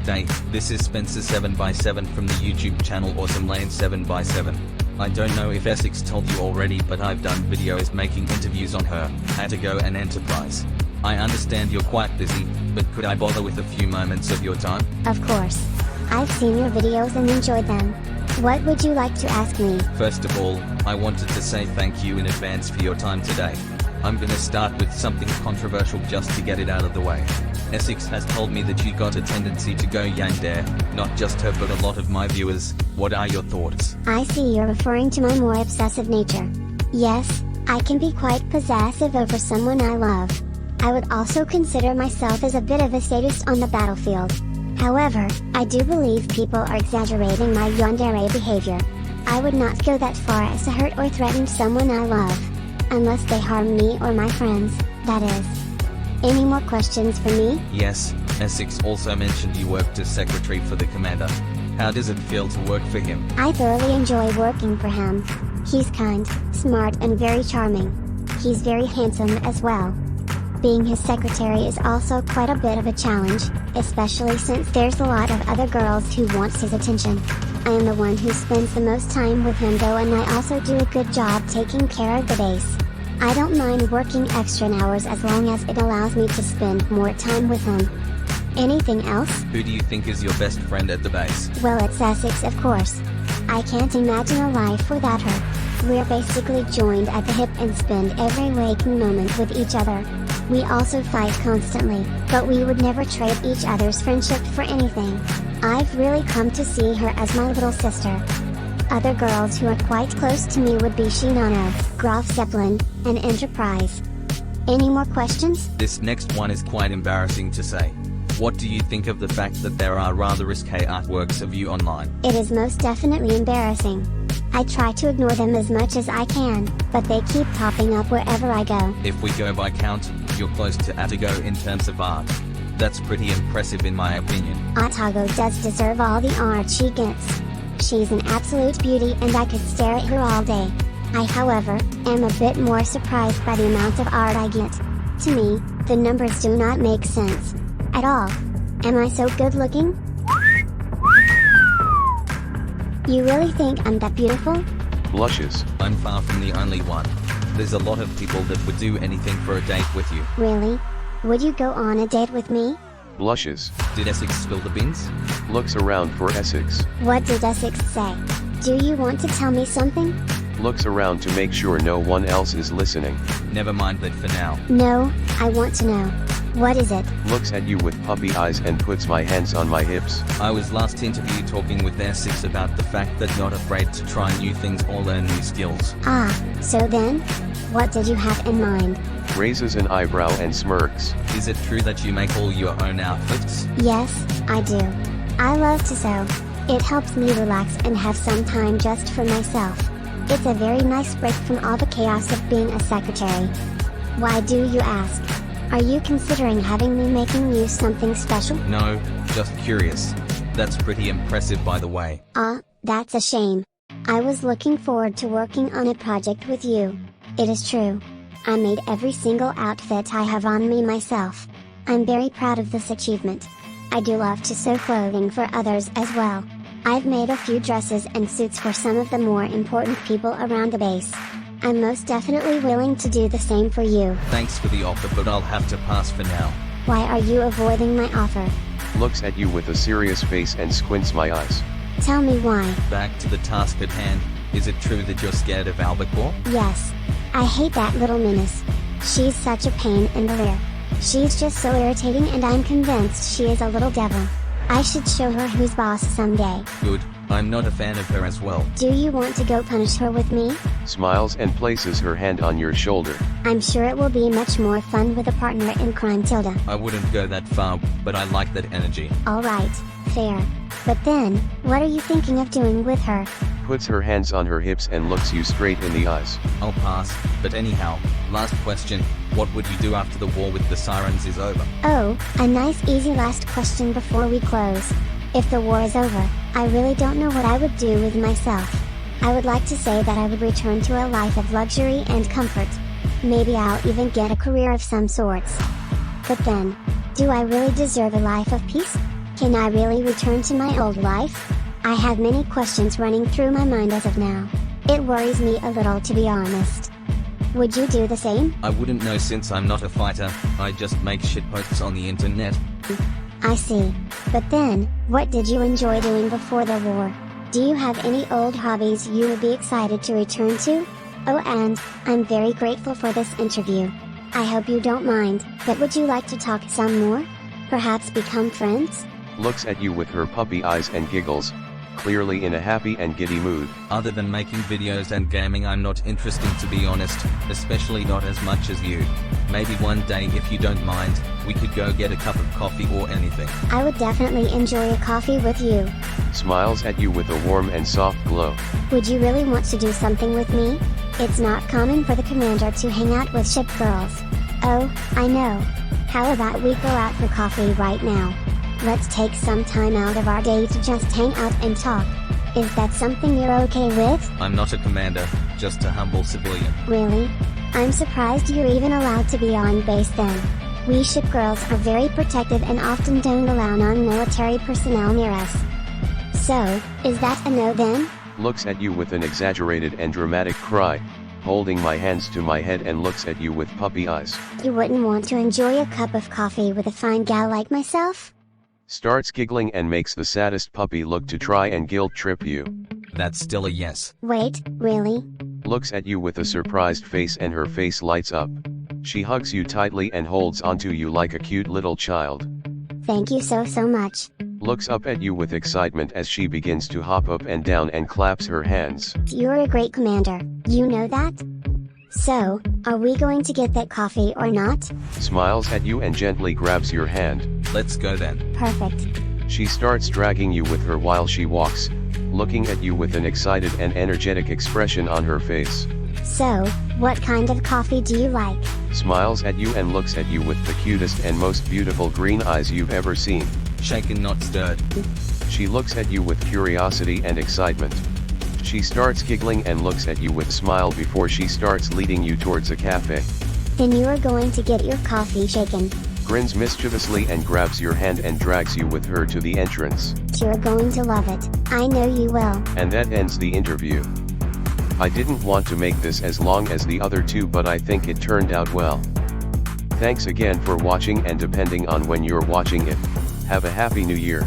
day, this is Spencer7x7 from the YouTube channel Awesome Lane 7x7. I don't know if Essex told you already, but I've done videos making interviews on her, Taihou and Enterprise. I understand you're quite busy, but could I bother with a few moments of your time? Of course. I've seen your videos and enjoyed them. What would you like to ask me? First of all, I wanted to say thank you in advance for your time today. I'm gonna start with something controversial just to get it out of the way. Essex has told me that you got a tendency to go yandere, not just her but a lot of my viewers. What are your thoughts? I see you're referring to my more obsessive nature. Yes, I can be quite possessive over someone I love. I would also consider myself as a bit of a sadist on the battlefield. However, I do believe people are exaggerating my yandere behavior. I would not go that far as to hurt or threaten someone I love. Unless they harm me or my friends, that is. Any more questions for me? Yes, Essex also mentioned you worked as secretary for the commander. How does it feel to work for him? I thoroughly enjoy working for him. He's kind, smart and very charming. He's very handsome as well. Being his secretary is also quite a bit of a challenge, especially since there's a lot of other girls who wants his attention. I am the one who spends the most time with him though, and I also do a good job taking care of the base. I don't mind working extra hours as long as it allows me to spend more time with him. Anything else? Who do you think is your best friend at the base? Well, it's Essex of course. I can't imagine a life without her. We're basically joined at the hip and spend every waking moment with each other. We also fight constantly, but we would never trade each other's friendship for anything. I've really come to see her as my little sister. Other girls who are quite close to me would be Shinano, Graf Zeppelin, and Enterprise. Any more questions? This next one is quite embarrassing to say. What do you think of the fact that there are rather risque artworks of you online? It is most definitely embarrassing. I try to ignore them as much as I can, but they keep popping up wherever I go. If we go by count, you're close to Atago in terms of art. That's pretty impressive in my opinion. Atago does deserve all the art she gets. She's an absolute beauty and I could stare at her all day. I, however, am a bit more surprised by the amount of art I get. To me, the numbers do not make sense. At all. Am I so good looking? You really think I'm that beautiful? Blushes. I'm far from the only one. There's a lot of people that would do anything for a date with you. Really? Would you go on a date with me? Blushes. Did Essex spill the beans? Looks around for Essex. What did Essex say? Do you want to tell me something? Looks around to make sure no one else is listening. Never mind that for now. No, I want to know. What is it? Looks at you with puppy eyes and puts my hands on my hips. I was last interviewed talking with Essex about the fact that not afraid to try new things or learn new skills. Ah, so then? What did you have in mind? Raises an eyebrow and smirks. Is it true that you make all your own outfits? Yes, I do. I love to sew. It helps me relax and have some time just for myself. It's a very nice break from all the chaos of being a secretary. Why do you ask? Are you considering having me making you something special? No, just curious. That's pretty impressive by the way. That's a shame. I was looking forward to working on a project with you. It is true. I made every single outfit I have on me myself. I'm very proud of this achievement. I do love to sew clothing for others as well. I've made a few dresses and suits for some of the more important people around the base. I'm most definitely willing to do the same for you. Thanks for the offer, but I'll have to pass for now. Why are you avoiding my offer? Looks at you with a serious face and squints my eyes. Tell me why. Back to the task at hand. Is it true that you're scared of albacore? Yes. I hate that little menace. She's such a pain in the rear. She's just so irritating and I'm convinced she is a little devil. I should show her who's boss someday. Good. I'm not a fan of her as well. Do you want to go punish her with me? Smiles and places her hand on your shoulder. I'm sure it will be much more fun with a partner in crime, Tilda. I wouldn't go that far, but I like that energy. Alright, fair. But then, what are you thinking of doing with her? Puts her hands on her hips and looks you straight in the eyes. I'll pass, but anyhow, last question. What would you do after the war with the sirens is over? Oh, a nice easy last question before we close. If the war is over, I really don't know what I would do with myself. I would like to say that I would return to a life of luxury and comfort. Maybe I'll even get a career of some sorts. But then, do I really deserve a life of peace? Can I really return to my old life? I have many questions running through my mind as of now. It worries me a little, to be honest. Would you do the same? I wouldn't know since I'm not a fighter, I just make shitposts on the internet. I see. But then, what did you enjoy doing before the war? Do you have any old hobbies you would be excited to return to? Oh, and I'm very grateful for this interview. I hope you don't mind, but would you like to talk some more? Perhaps become friends? Looks at you with her puppy eyes and giggles, clearly in a happy and giddy mood. Other than making videos and gaming, I'm not interesting, to be honest, especially not as much as you. Maybe one day, if you don't mind, we could go get a cup of coffee or anything. I would definitely enjoy a coffee with you. Smiles at you with a warm and soft glow. Would you really want to do something with me? It's not common for the commander to hang out with ship girls. Oh, I know. How about we go out for coffee right now? Let's take some time out of our day to just hang out and talk. Is that something you're okay with? I'm not a commander, just a humble civilian. Really? I'm surprised you're even allowed to be on base then. We ship girls are very protective and often don't allow non-military personnel near us. So, is that a no then? Looks at you with an exaggerated and dramatic cry, holding my hands to my head and looks at you with puppy eyes. You wouldn't want to enjoy a cup of coffee with a fine gal like myself? Starts giggling and makes the saddest puppy look to try and guilt trip you. That's still a yes. Wait, really? Looks at you with a surprised face and her face lights up. She hugs you tightly and holds onto you like a cute little child. Thank you so much. Looks up at you with excitement as she begins to hop up and down and claps her hands. You're a great commander, you know that? So, are we going to get that coffee or not? Smiles at you and gently grabs your hand. Let's go then. Perfect. She starts dragging you with her while she walks, looking at you with an excited and energetic expression on her face. So, what kind of coffee do you like? Smiles at you and looks at you with the cutest and most beautiful green eyes you've ever seen. Shaken, not stirred. She looks at you with curiosity and excitement. She starts giggling and looks at you with a smile before she starts leading you towards a cafe. Then you are going to get your coffee shaken. Grins mischievously and grabs your hand and drags you with her to the entrance. You're going to love it, I know you will. And that ends the interview. I didn't want to make this as long as the other two, but I think it turned out well. Thanks again for watching, and depending on when you're watching it, have a happy new year.